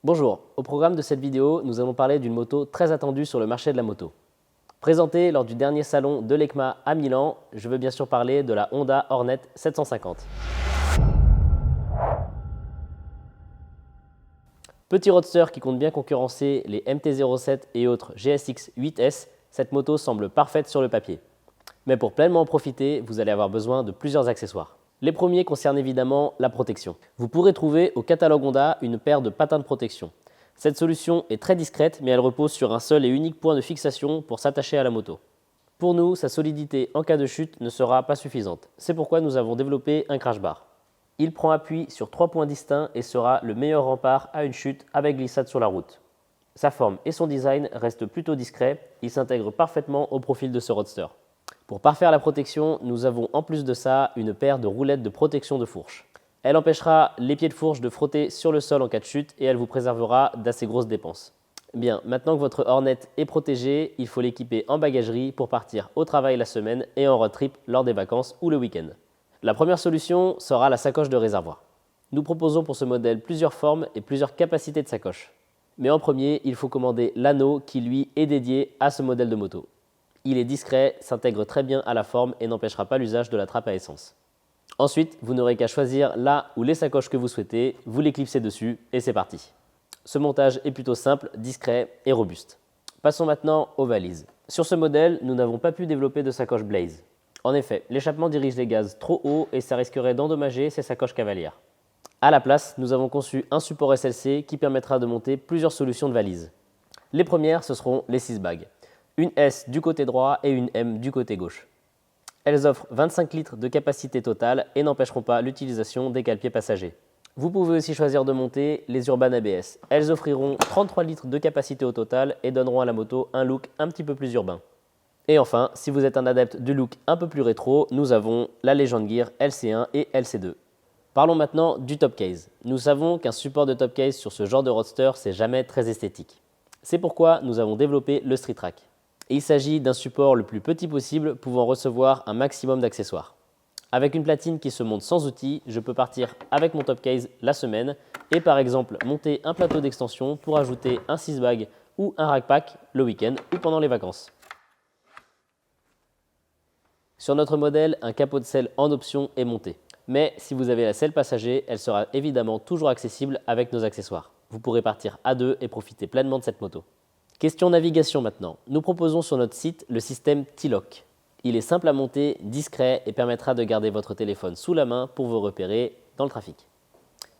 Bonjour, au programme de cette vidéo, nous allons parler d'une moto très attendue sur le marché de la moto. Présentée lors du dernier salon de l'EICMA à Milan, je veux bien sûr parler de la Honda Hornet 750. Petit roadster qui compte bien concurrencer les MT-07 et autres GSX 8S, cette moto semble parfaite sur le papier. Mais pour pleinement en profiter, vous allez avoir besoin de plusieurs accessoires. Les premiers concernent évidemment la protection. Vous pourrez trouver au catalogue Honda une paire de patins de protection. Cette solution est très discrète, mais elle repose sur un seul et unique point de fixation pour s'attacher à la moto. Pour nous, sa solidité en cas de chute ne sera pas suffisante. C'est pourquoi nous avons développé un crash bar. Il prend appui sur 3 points distincts et sera le meilleur rempart à une chute avec glissade sur la route. Sa forme et son design restent plutôt discrets, il s'intègre parfaitement au profil de ce roadster. Pour parfaire la protection, nous avons en plus de ça une paire de roulettes de protection de fourche. Elle empêchera les pieds de fourche de frotter sur le sol en cas de chute et elle vous préservera d'assez grosses dépenses. Bien, maintenant que votre Hornet est protégée, il faut l'équiper en bagagerie pour partir au travail la semaine et en road trip lors des vacances ou le week-end. La première solution sera la sacoche de réservoir. Nous proposons pour ce modèle plusieurs formes et plusieurs capacités de sacoche. Mais en premier, il faut commander l'anneau qui lui est dédié à ce modèle de moto. Il est discret, s'intègre très bien à la forme et n'empêchera pas l'usage de la trappe à essence. Ensuite, vous n'aurez qu'à choisir la ou les sacoches que vous souhaitez, vous les clipsez dessus et c'est parti. Ce montage est plutôt simple, discret et robuste. Passons maintenant aux valises. Sur ce modèle, nous n'avons pas pu développer de sacoche Blaze. En effet, l'échappement dirige les gaz trop haut et ça risquerait d'endommager ces sacoches cavalières. À la place, nous avons conçu un support SLC qui permettra de monter plusieurs solutions de valises. Les premières, ce seront les 6 bags. Une S du côté droit et une M du côté gauche. Elles offrent 25 litres de capacité totale et n'empêcheront pas l'utilisation des cale-pieds passagers. Vous pouvez aussi choisir de monter les Urban ABS. Elles offriront 33 litres de capacité au total et donneront à la moto un look un petit peu plus urbain. Et enfin, si vous êtes un adepte du look un peu plus rétro, nous avons la Legend Gear LC1 et LC2. Parlons maintenant du top case. Nous savons qu'un support de top case sur ce genre de roadster, c'est jamais très esthétique. C'est pourquoi nous avons développé le Street Rack. Il s'agit d'un support le plus petit possible pouvant recevoir un maximum d'accessoires. Avec une platine qui se monte sans outils, je peux partir avec mon top case la semaine et par exemple monter un plateau d'extension pour ajouter un 6 bag ou un rack pack le week-end ou pendant les vacances. Sur notre modèle, un capot de selle en option est monté. Mais si vous avez la selle passager, elle sera évidemment toujours accessible avec nos accessoires. Vous pourrez partir à deux et profiter pleinement de cette moto. Question navigation maintenant. Nous proposons sur notre site le système T-Lock. Il est simple à monter, discret et permettra de garder votre téléphone sous la main pour vous repérer dans le trafic.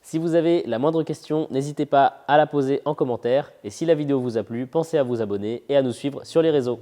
Si vous avez la moindre question, n'hésitez pas à la poser en commentaire et si la vidéo vous a plu, pensez à vous abonner et à nous suivre sur les réseaux.